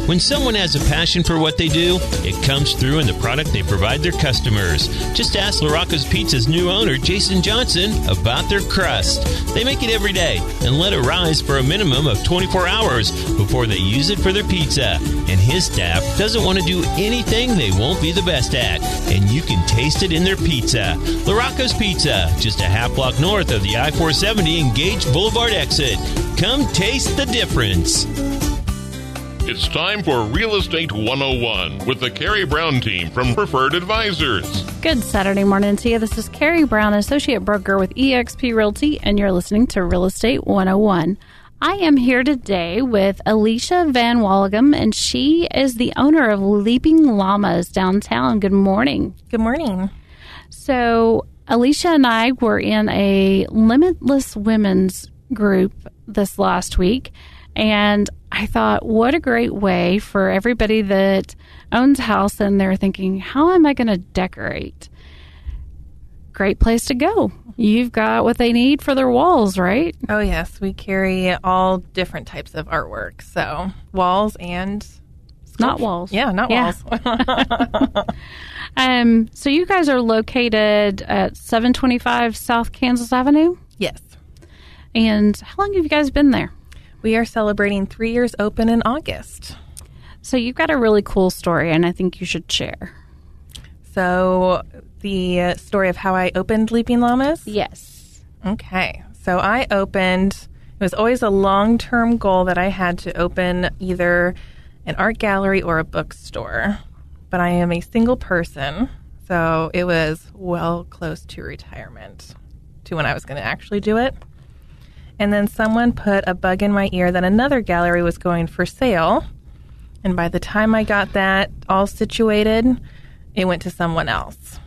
When someone has a passion for what they do, it comes through in the product they provide their customers. Just ask LaRocco's Pizza's new owner, Jason Johnson, about their crust. They make it every day and let it rise for a minimum of 24 hours before they use it for their pizza. And his staff doesn't want to do anything they won't be the best at, and you can taste it in their pizza. LaRocco's Pizza, just a half block north of the I-470 and Gage Boulevard exit. Come taste the difference. It's time for Real Estate 101 with the Karey Brown team from Preferred Advisors. Good Saturday morning to you. This is Karey Brown, Associate Broker with eXp Realty, and you're listening to Real Estate 101. I am here today with Alicia Van Walligam, and she is the owner of Leaping Llamas downtown. Good morning. Good morning. So, Alicia and I were in a Limitless Women's group this last week, and I thought, what a great way for everybody that owns a house and they're thinking, how am I going to decorate? Great place to go. You've got what they need for their walls, right? Oh, yes. We carry all different types of artwork. So walls and sculpture. Not walls. Yeah, not walls. So you guys are located at 725 South Kansas Avenue? Yes. And how long have you guys been there? We are celebrating 3 years open in August. So you've got a really cool story, and I think you should share. So the story of how I opened Leaping Llamas? Yes. Okay. So I opened, it was always a long-term goal that I had to open either an art gallery or a bookstore. But I am a single person, so it was well close to retirement to when I was going to actually do it. And then someone put a bug in my ear that another gallery was going for sale. And by the time I got that all situated, it went to someone else.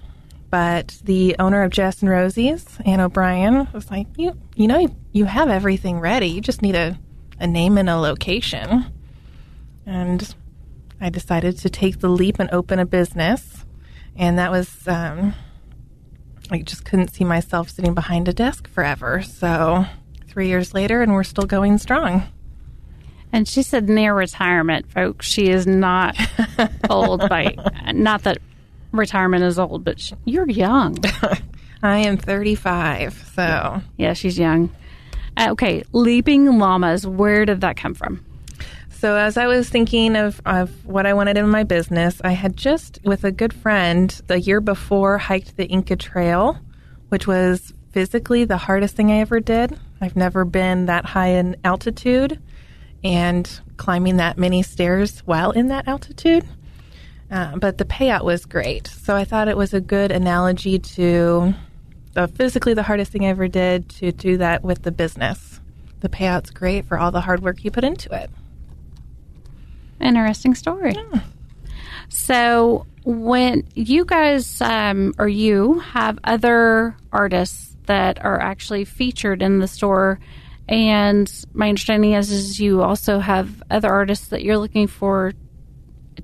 But the owner of Jess and Rosie's, Ann O'Brien, was like, you know, you have everything ready. You just need a name and a location. And I decided to take the leap and open a business. And that was, I just couldn't see myself sitting behind a desk forever. So 3 years later, and we're still going strong. And she said near retirement, folks. She is not old by, not that retirement is old, but you're young. I am 35, so. Yeah, she's young. Okay, Leaping Llamas, where did that come from? So as I was thinking of what I wanted in my business, I had just, with a good friend, the year before, hiked the Inca Trail, which was physically the hardest thing I ever did. I've never been that high in altitude and climbing that many stairs while in that altitude. But the payout was great. So I thought it was a good analogy to physically the hardest thing I ever did to do that with the business. The payout's great for all the hard work you put into it. Interesting story. Yeah. So when you guys or you have other artists that are actually featured in the store, and my understanding is you also have other artists that you're looking for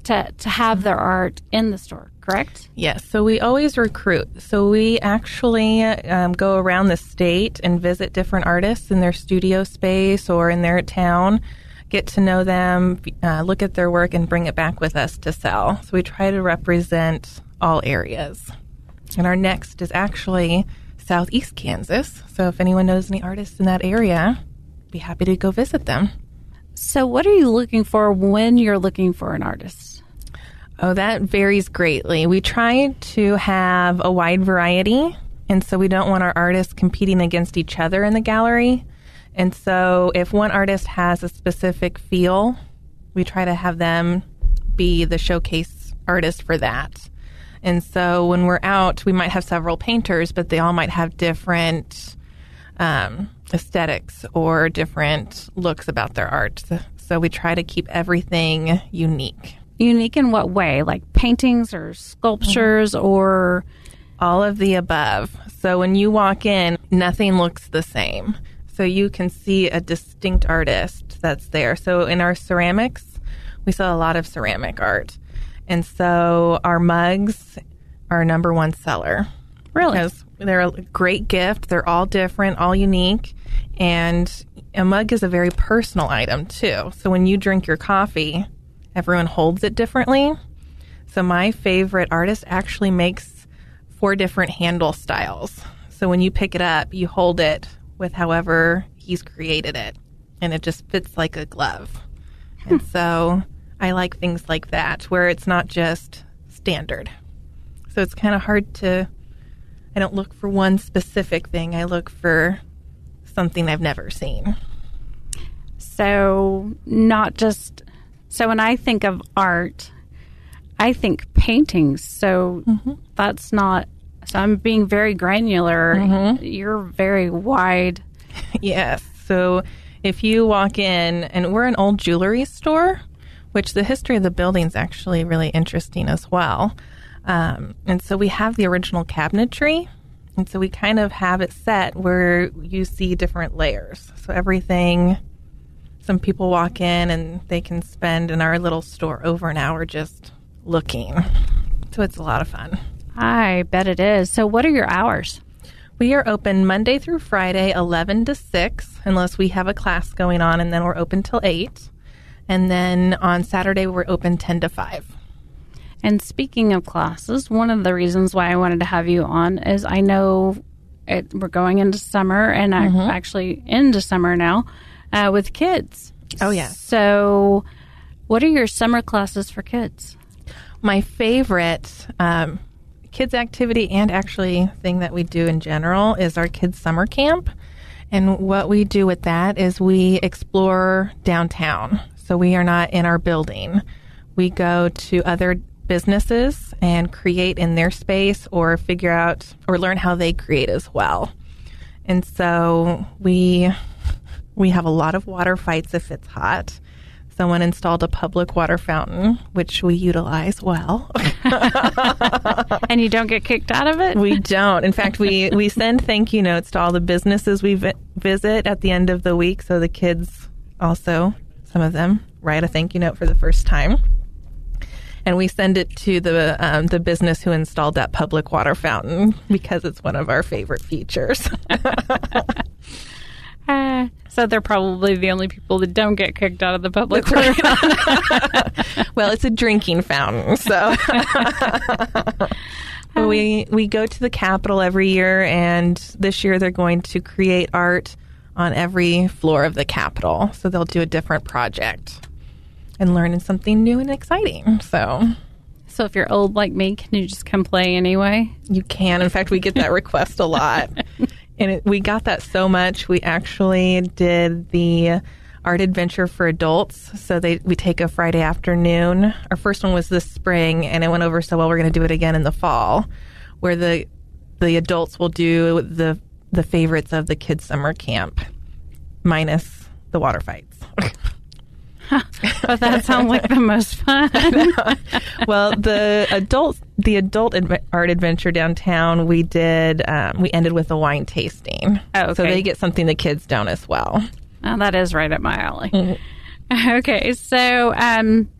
to have their art in the store, correct? Yes. So we always recruit. So we actually go around the state and visit different artists in their studio space or in their town, get to know them, look at their work, and bring it back with us to sell. So we try to represent all areas. And our next is actually Southeast Kansas. So if anyone knows any artists in that area, be happy to go visit them. So what are you looking for when you're looking for an artist? Oh, that varies greatly. We try to have a wide variety, and so we don't want our artists competing against each other in the gallery. And so if one artist has a specific feel, we try to have them be the showcase artist for that. And so when we're out, we might have several painters, but they all might have different aesthetics or different looks about their art. So we try to keep everything unique. Unique in what way? Like paintings or sculptures or? All of the above. So when you walk in, nothing looks the same. So you can see a distinct artist that's there. So in our ceramics, we sell a lot of ceramic art. And so our mugs are our number one seller. Really? Because they're a great gift. They're all different, all unique. And a mug is a very personal item, too. So when you drink your coffee everyone holds it differently. So my favorite artist actually makes 4 different handle styles. So when you pick it up, you hold it with however he's created it, and it just fits like a glove. And so I like things like that, where it's not just standard. So it's kind of hard I don't look for one specific thing. I look for something I've never seen. So when I think of art, I think paintings. So that's not, so I'm being very granular. You're very wide. Yes. So if you walk in, and we're an old jewelry store, which the history of the building is actually really interesting as well. And so we have the original cabinetry. And so we kind of have it set where you see different layers. So everything, some people walk in and they can spend in our little store over an hour just looking. So it's a lot of fun. I bet it is. So what are your hours? We are open Monday through Friday, 11 to 6, unless we have a class going on, and then we're open till 8. And then on Saturday, we're open 10 to 5. And speaking of classes, one of the reasons why I wanted to have you on is I know we're going into summer, and I'm actually into summer now with kids. Oh, yeah. So what are your summer classes for kids? My favorite kids activity, and actually thing that we do in general, is our kids summer camp. And what we do with that is we explore downtown. So we are not in our building. We go to other businesses and create in their space, or figure out or learn how they create as well. And so we have a lot of water fights if it's hot. Someone installed a public water fountain, which we utilize well. And you don't get kicked out of it? We don't. In fact, we send thank you notes to all the businesses we visit at the end of the week. So the kids also, some of them, write a thank you note for the first time. And we send it to the business who installed that public water fountain, because it's one of our favorite features. So they're probably the only people that don't get kicked out of the public water fountain. Well, it's a drinking fountain, so we go to the Capitol every year, and this year they're going to create art on every floor of the Capitol. So they'll do a different project and learn something new and exciting. So if you're old like me, can you just come play anyway? You can. In fact, we get that request a lot. And we got that so much, we actually did the art adventure for adults. So we take a Friday afternoon. Our first one was this spring, and it went over so well, we're going to do it again in the fall, where the adults will do the favorites of the kids' summer camp, minus the water fights. But that sounds like the most fun. Well, the adult art adventure downtown, we ended with a wine tasting. Oh, okay. So they get something the kids don't as well. Oh, that is right up my alley. Okay, so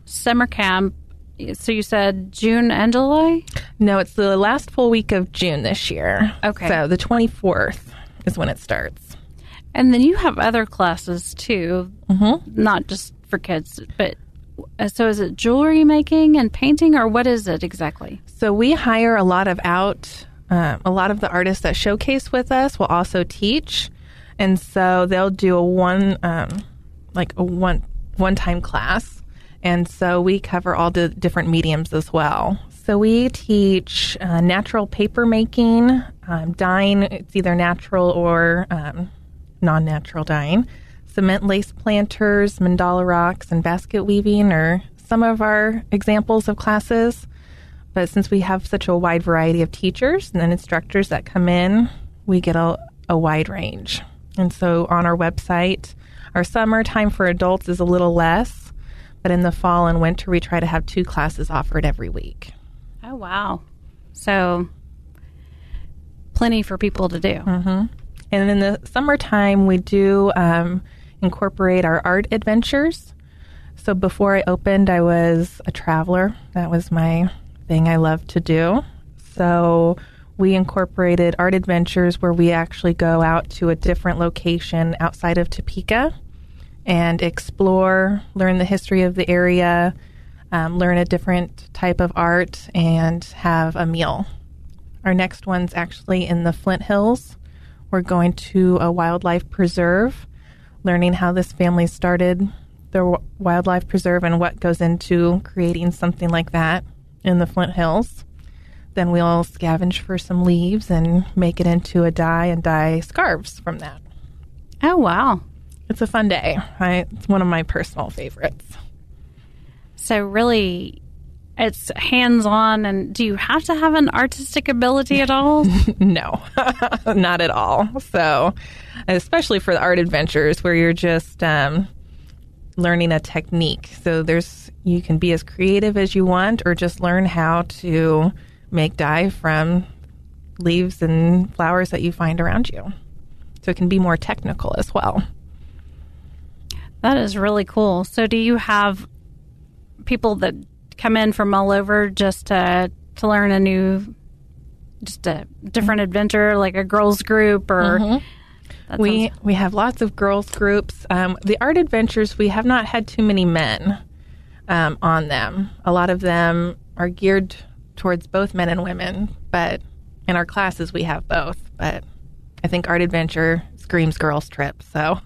summer camp. So you said June and July? No, it's the last full week of June this year. Okay. So the 24th is when it starts. And then you have other classes too, not just for kids, but so is it jewelry making and painting, or what is it exactly? So we hire a lot of the artists that showcase with us will also teach, and so they'll do a one-time class, and so we cover all the different mediums as well. So we teach natural paper making, dyeing. It's either natural or non-natural dyeing. Cement lace planters, mandala rocks, and basket weaving are some of our examples of classes. But since we have such a wide variety of teachers and instructors that come in, we get a wide range. And so on our website, our summer time for adults is a little less, but in the fall and winter, we try to have 2 classes offered every week. Oh, wow. So plenty for people to do. And in the summertime, we do incorporate our art adventures. So before I opened, I was a traveler. That was my thing I loved to do. So we incorporated art adventures where we actually go out to a different location outside of Topeka and explore, learn the history of the area, learn a different type of art, and have a meal. Our next one's actually in the Flint Hills. We're going to a wildlife preserve, learning how this family started the wildlife preserve and what goes into creating something like that in the Flint Hills. Then we'll scavenge for some leaves and make it into a dye and dye scarves from that. Oh, wow. It's a fun day. It's one of my personal favorites. So really, it's hands-on, and do you have to have an artistic ability at all? No, not at all. So, especially for the art adventures where you're just learning a technique. So you can be as creative as you want, or just learn how to make dye from leaves and flowers that you find around you. So it can be more technical as well. That is really cool. So do you have people that come in from all over just to learn just a different adventure, like a girls group, or? Mm-hmm. We have lots of girls groups. The art adventures, we have not had too many men on them. A lot of them are geared towards both men and women, but in our classes we have both. But I think art adventure screams girls trip. So,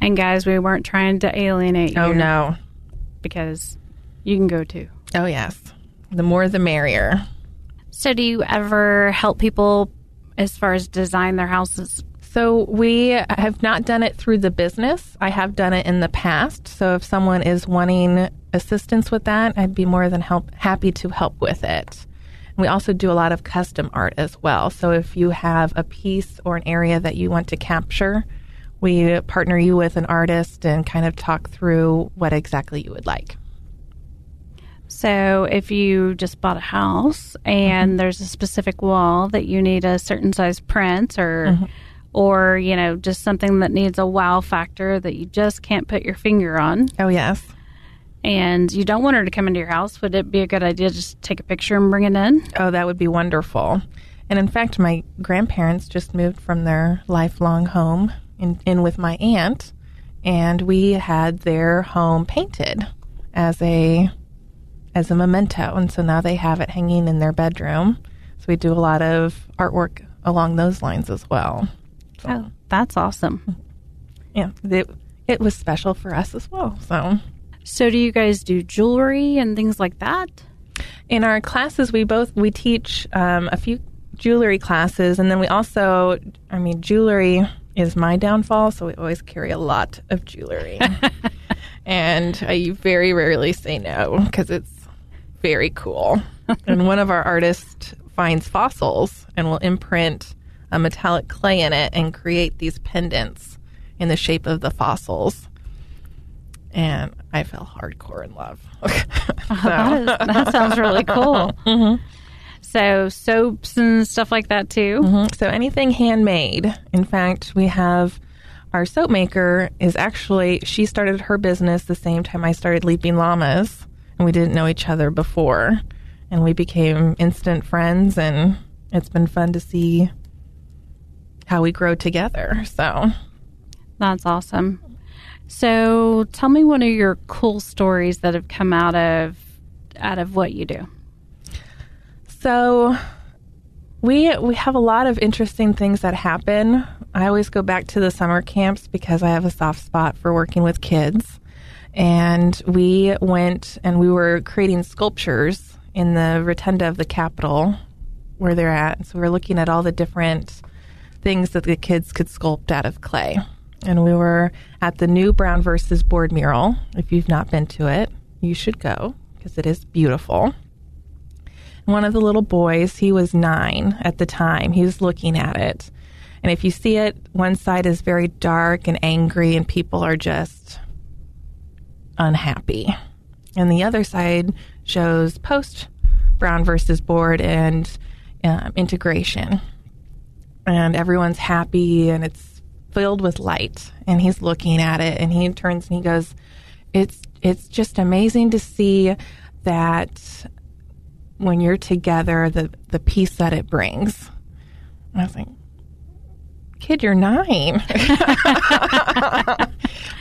and guys, we weren't trying to alienate you. Oh no, because you can go too. Oh yes, the more the merrier. So, do you ever help people as far as design their houses? So we have not done it through the business. I have done it in the past. So if someone is wanting assistance with that, I'd be more than happy to help with it. And we also do a lot of custom art as well. So if you have a piece or an area that you want to capture, we partner you with an artist and kind of talk through what exactly you would like. So if you just bought a house and there's a specific wall that you need a certain size print, or, you know, just something that needs a wow factor that you just can't put your finger on. Oh, yes. And you don't want her to come into your house, would it be a good idea to just take a picture and bring it in? Oh, that would be wonderful. And in fact, my grandparents just moved from their lifelong home in with my aunt, and we had their home painted as a memento. And so now they have it hanging in their bedroom. So we do a lot of artwork along those lines as well. So, oh, that's awesome. Yeah, it was special for us as well. So do you guys do jewelry and things like that? In our classes, we teach a few jewelry classes, and then we also, jewelry is my downfall, so we always carry a lot of jewelry. And I very rarely say no, because it's very cool. And one of our artists finds fossils and will imprint a metallic clay in it and create these pendants in the shape of the fossils. And I fell hardcore in love. That sounds really cool. Mm-hmm. So soaps and stuff like that too? Mm-hmm. So anything handmade. In fact, we have our soap maker she started her business the same time I started Leaping Llamas, and we didn't know each other before. And we became instant friends, and it's been fun to see how we grow together. So that's awesome. So tell me one of your cool stories that have come out of what you do. So we have a lot of interesting things that happen. I always go back to the summer camps because I have a soft spot for working with kids. And we went and we were creating sculptures in the rotunda of the Capitol where they're at. So we're looking at all the different things that the kids could sculpt out of clay. And we were at the new Brown versus Board mural. If you've not been to it, you should go because it is beautiful. One of the little boys, he was 9 at the time, he was looking at it. And if you see it, one side is very dark and angry and people are just unhappy. And the other side shows post Brown versus Board and integration. And everyone's happy and it's filled with light. And he's looking at it and he turns and he goes, it's just amazing to see that when you're together, the peace that it brings. And I was like, kid, you're 9.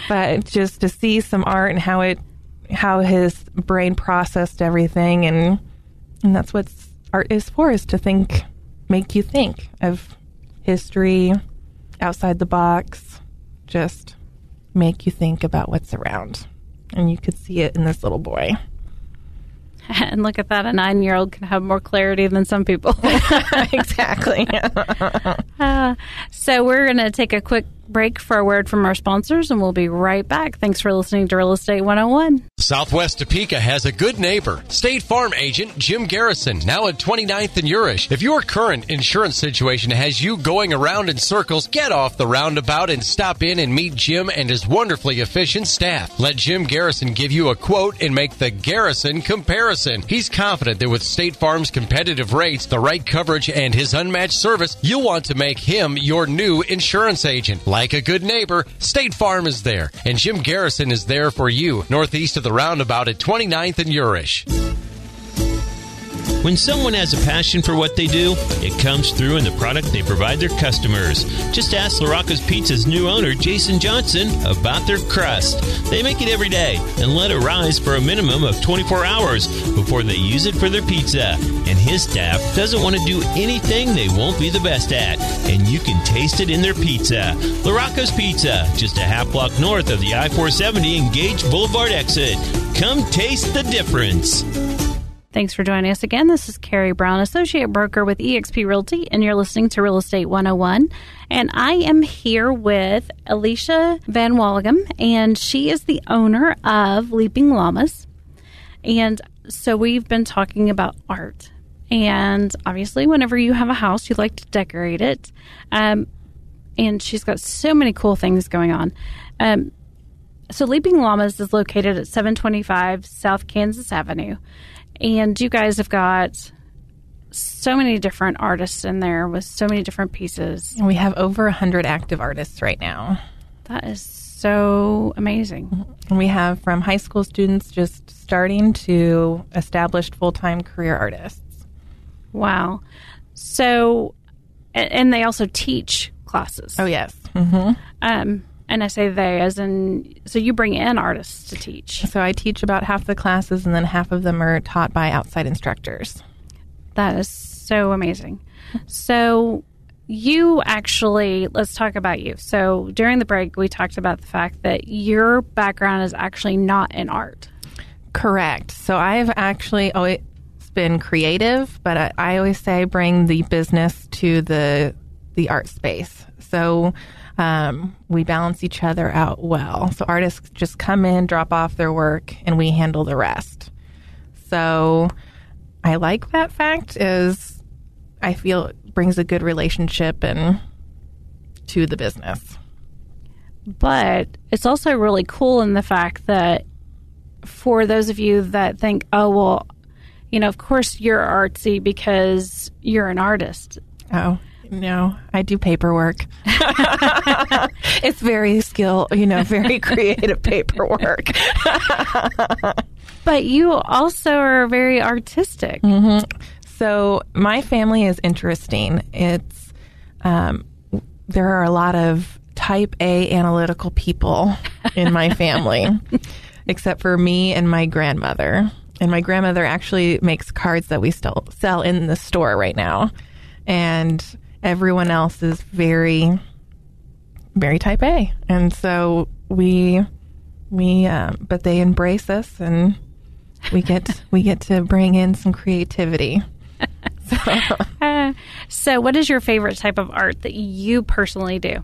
But just to see some art and how it how his brain processed everything, and that's what art is for, is to make you think of history, outside the box, just make you think about what's around. And you could see it in this little boy. And look at that, a 9-year-old can have more clarity than some people. Exactly. So we're going to take a quick break for a word from our sponsors, and we'll be right back. Thanks for listening to Real Estate 101. Southwest Topeka has a good neighbor. State Farm agent Jim Garrison, now at 29th and Urish. If your current insurance situation has you going around in circles, get off the roundabout and stop in and meet Jim and his wonderfully efficient staff. Let Jim Garrison give you a quote and make the Garrison comparison. He's confident that with State Farm's competitive rates, the right coverage, and his unmatched service, you'll want to make him your new insurance agent. Like a good neighbor, State Farm is there, and Jim Garrison is there for you, northeast of the roundabout at 29th and Urish. When someone has a passion for what they do, it comes through in the product they provide their customers. Just ask LaRocco's Pizza's new owner, Jason Johnson, about their crust. They make it every day and let it rise for a minimum of 24 hours before they use it for their pizza. And his staff doesn't want to do anything they won't be the best at, and you can taste it in their pizza. LaRocco's Pizza, just a half block north of the I-470 and Gage Boulevard exit. Come taste the difference. Thanks for joining us again. This is Karey Brown, Associate Broker with eXp Realty, and you're listening to Real Estate 101. And I am here with Alicia Van Walligam, and she is the owner of Leaping Llamas. And so we've been talking about art. And obviously, whenever you have a house, you like to decorate it. And she's got so many cool things going on. So Leaping Llamas is located at 725 South Kansas Avenue. And you guys have got so many different artists in there with so many different pieces. We have over 100 active artists right now. That is so amazing. And we have from high school students just starting to established full-time career artists. Wow. So, and they also teach classes. Oh, yes. Mm-hmm. And I say they as in, so you bring in artists to teach. So I teach about half the classes, and then half of them are taught by outside instructors. That is so amazing. So you actually, let's talk about you. So during the break, we talked about the fact that your background is actually not in art. Correct. So I've actually always been creative, but I always say bring the business to the art space. So we balance each other out well. So artists just come in, drop off their work, and we handle the rest. So I like that fact, is I feel it brings a good relationship to the business. But it's also really cool in the fact that for those of you that think, oh, well, you know, of course you're artsy because you're an artist. Oh, no, I do paperwork. It's very very creative paperwork. But you also are very artistic. Mm-hmm. So my family is interesting. It's there are a lot of type A analytical people in my family, except for me and my grandmother. And my grandmother actually makes cards that we still sell in the store right now. And everyone else is very, very type A. And so but they embrace us, and we get to bring in some creativity. So what is your favorite type of art that you personally do?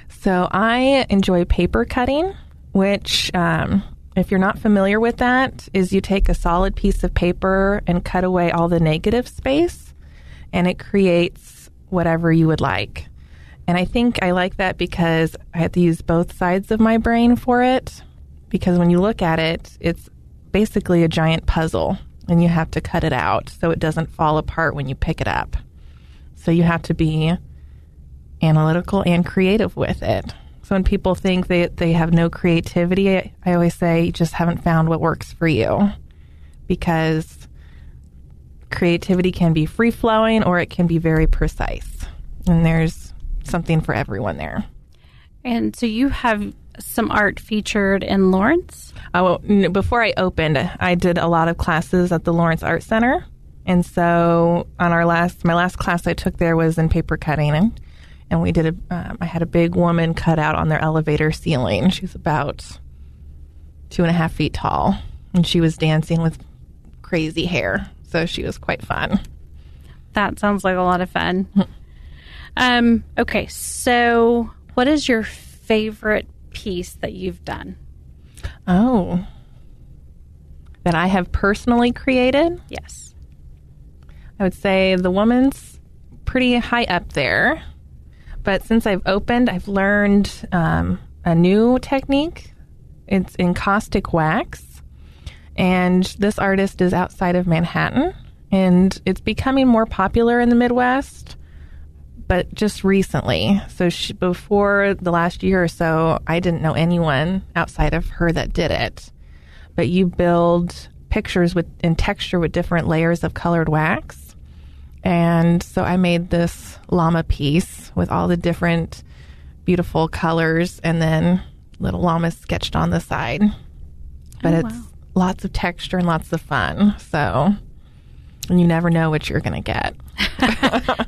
So I enjoy paper cutting, which, if you're not familiar with that, is you take a solid piece of paper and cut away all the negative space, and it creates whatever you would like. And I think I like that because I have to use both sides of my brain for it, because when you look at it, it's basically a giant puzzle, and you have to cut it out so it doesn't fall apart when you pick it up. So you have to be analytical and creative with it. So when people think they have no creativity, I always say you just haven't found what works for you, because creativity can be free-flowing or it can be very precise. And there's something for everyone there. And so you have some art featured in Lawrence? Oh, before I opened, I did a lot of classes at the Lawrence Art Center. And so on my last class I took there was in paper cutting. And we did I had a big woman cut out on their elevator ceiling. She was about 2.5 feet tall. And she was dancing with crazy hair. So she was quite fun. That sounds like a lot of fun. Okay, so what is your favorite piece that you've done? Oh. That I have personally created? Yes. I would say the woman's pretty high up there. But since I've opened, I've learned a new technique. It's encaustic wax. And this artist is outside of Manhattan. And it's becoming more popular in the Midwest, but just recently. So before the last year or so, I didn't know anyone outside of her that did it. But you build pictures in texture with different layers of colored wax. And so I made this llama piece with all the different beautiful colors and then little llamas sketched on the side. But it's lots of texture and lots of fun. So and you never know what you're going to get.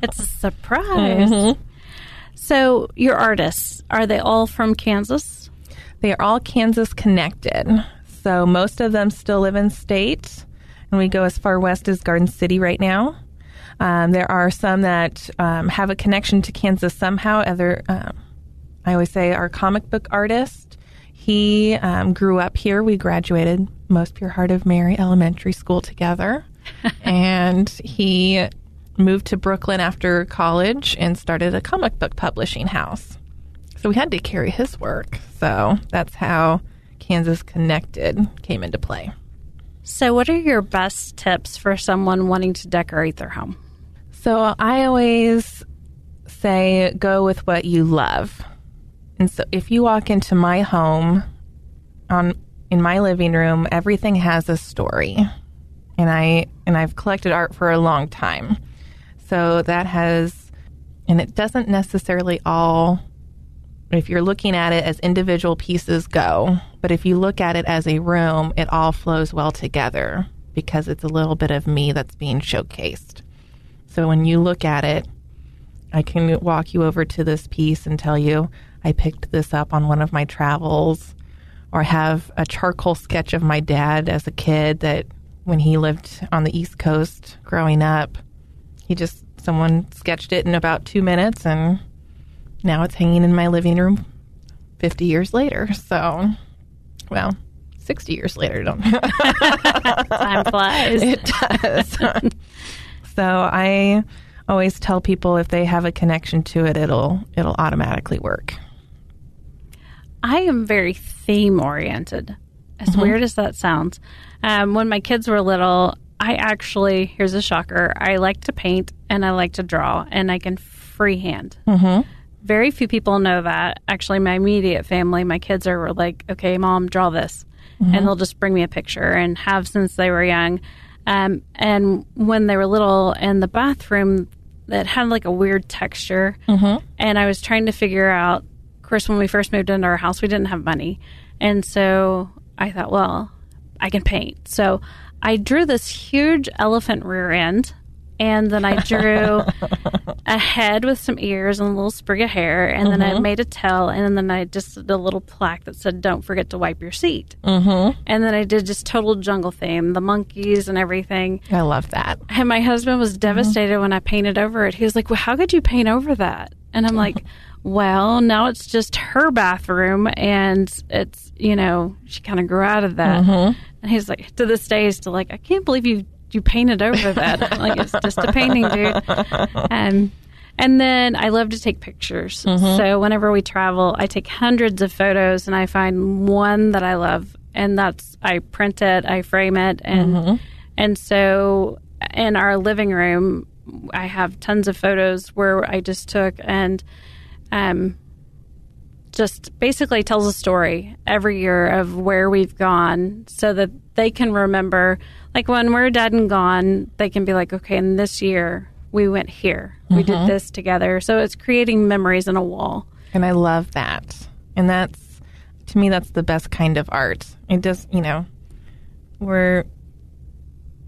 It's a surprise. Mm-hmm. So your artists, are they all from Kansas? They are all Kansas connected. So most of them still live in state. And we go as far west as Garden City right now. There are some that have a connection to Kansas somehow. I always say our comic book artist, he grew up here. We graduated Most Pure Heart of Mary Elementary School together. And he moved to Brooklyn after college and started a comic book publishing house. So we had to carry his work. So that's how Kansas Connected came into play. So what are your best tips for someone wanting to decorate their home? So I always say go with what you love. And so if you walk into my home, in my living room, everything has a story. And I've collected art for a long time. So that has, and it doesn't necessarily all, if you're looking at it as individual pieces go, but if you look at it as a room, it all flows well together because it's a little bit of me that's being showcased. So when you look at it, I can walk you over to this piece and tell you, I picked this up on one of my travels, or have a charcoal sketch of my dad as a kid that when he lived on the East Coast growing up, someone sketched it in about 2 minutes, and now it's hanging in my living room 50 years later. So, 60 years later. Time flies. It does. So I always tell people if they have a connection to it, it'll automatically work. I am very theme oriented. As weird as that sounds. When my kids were little, here's a shocker, I like to paint and I like to draw, and I can freehand. Mm-hmm. Very few people know that. Actually, my immediate family, my kids are like, okay, Mom, draw this. Mm-hmm. And they'll just bring me a picture, and have since they were young. And when they were little, in the bathroom, that had like a weird texture. Mm-hmm. And I was trying to figure out, of course, when we first moved into our house, we didn't have money. And so I thought, well, I can paint. So I drew this huge elephant rear end, and then I drew a head with some ears and a little sprig of hair, and then I made a tail, and then I just did a little plaque that said, don't forget to wipe your seat. Mm-hmm. And then I did just total jungle theme, the monkeys and everything. I love that. And my husband was devastated when I painted over it. He was like, well, how could you paint over that? And I'm like, well, now it's just her bathroom, and it's, she kind of grew out of that. Mm-hmm. And he's like, to this day, he's still like, I can't believe you painted over that. I'm like, it's just a painting, dude. And then I love to take pictures. Mm-hmm. So whenever we travel, I take hundreds of photos, and I find one that I love, and I print it, I frame it, and so in our living room, I have tons of photos where I just took and just basically tells a story every year of where we've gone, so that they can remember, like when we're dead and gone, they can be like, okay, and this year we went here, we did this together. So it's creating memories on a wall. And I love that. And that's to me, that's the best kind of art. It does, where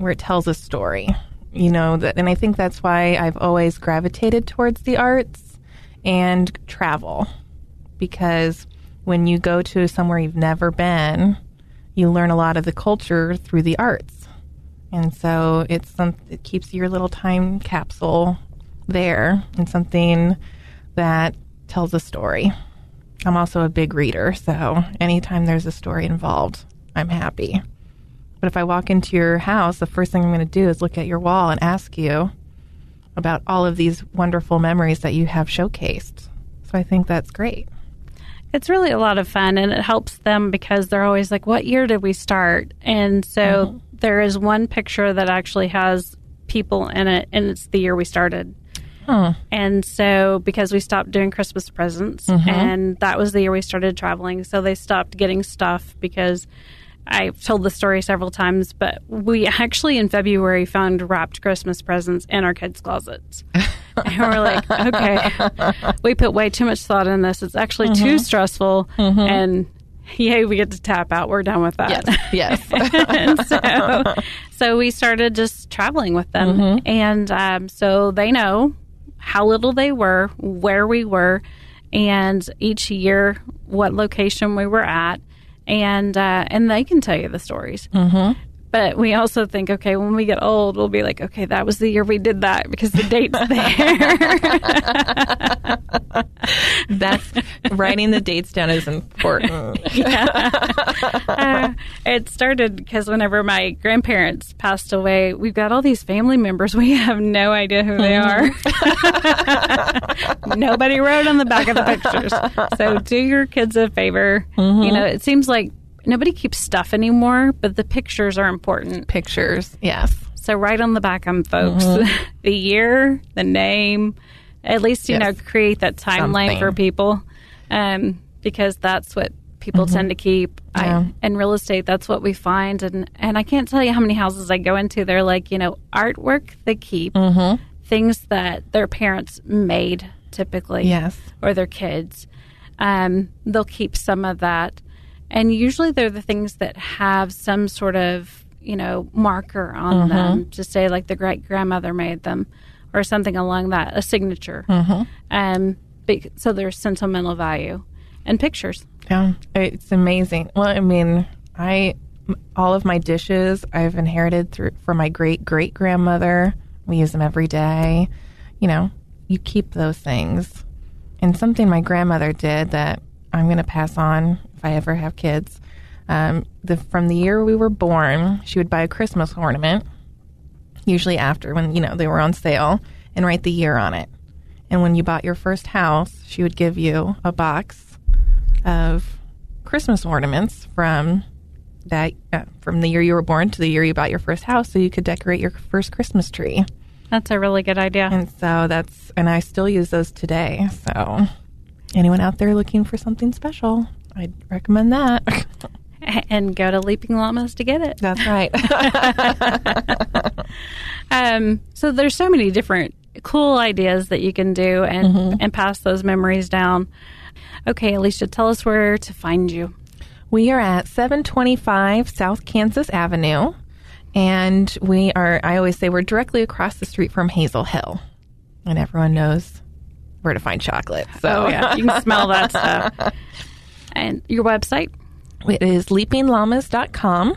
it tells a story, and I think that's why I've always gravitated towards the arts and travel, because when you go to somewhere you've never been, you learn a lot of the culture through the arts. And so it keeps your little time capsule there and something that tells a story. I'm also a big reader, so anytime there's a story involved, I'm happy. But if I walk into your house, the first thing I'm going to do is look at your wall and ask you about all of these wonderful memories that you have showcased. So I think that's great. It's really a lot of fun, and it helps them because they're always like, what year did we start? And so there is one picture that actually has people in it, and it's the year we started. And so because we stopped doing Christmas presents, and that was the year we started traveling, so they stopped getting stuff because I've told the story several times, but we actually in February found wrapped Christmas presents in our kids' closets. And we're like, okay, we put way too much thought in this. It's actually too stressful. And yay, we get to tap out. We're done with that. Yes. And so we started just traveling with them. And so they know how little they were, where we were, and each year what location we were at. And they can tell you the stories. But we also think, okay, when we get old, we'll be like, okay, that was the year we did that because the date's there. That's writing the dates down is important. It started because whenever my grandparents passed away, we've got all these family members. We have no idea who they are. Nobody wrote on the back of the pictures. So do your kids a favor. It seems like nobody keeps stuff anymore, but the pictures are important. Pictures, yes. So write on the back of them, folks. The year, the name, at least, create that timeline for people, because that's what people tend to keep. In real estate, that's what we find. And I can't tell you how many houses I go into. They're like, artwork they keep, things that their parents made typically, or their kids. They'll keep some of that. And usually they're the things that have some sort of, marker on them to say like the great-grandmother made them or something along that, a signature. So there's sentimental value and pictures. Yeah, it's amazing. Well, I mean, all of my dishes I've inherited from my great-great-grandmother. We use them every day. You keep those things. And something my grandmother did that I'm going to pass on if I ever have kids. From the year we were born, she would buy a Christmas ornament, usually after when, they were on sale, and write the year on it. And when you bought your first house, she would give you a box of Christmas ornaments from the year you were born to the year you bought your first house, so you could decorate your first Christmas tree. That's a really good idea. And so and I still use those today. So anyone out there looking for something special, I'd recommend that. And go to Leaping Llamas to get it. That's right. So there's so many different cool ideas that you can do and pass those memories down. Okay, Alicia, tell us where to find you. We are at 725 South Kansas Avenue, and I always say we're directly across the street from Hazel Hill, and everyone knows where to find chocolate. So you can smell that stuff. And your website? It is leapingllamas.com,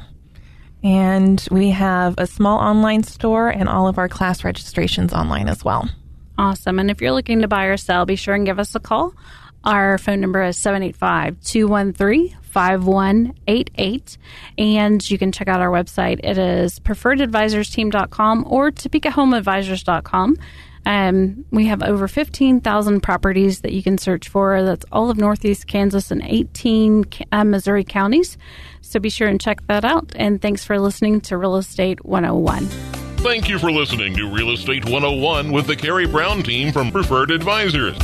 and we have a small online store and all of our class registrations online as well. Awesome. And if you're looking to buy or sell, be sure and give us a call. Our phone number is 785-213-5188, and you can check out our website. It is preferredadvisorsteam.com or topecahomeadvisors.com. We have over 15,000 properties that you can search for. That's all of Northeast Kansas and 18 Missouri counties. So be sure and check that out. And thanks for listening to Real Estate 101. Thank you for listening to Real Estate 101 with the Karey Brown team from Preferred Advisors.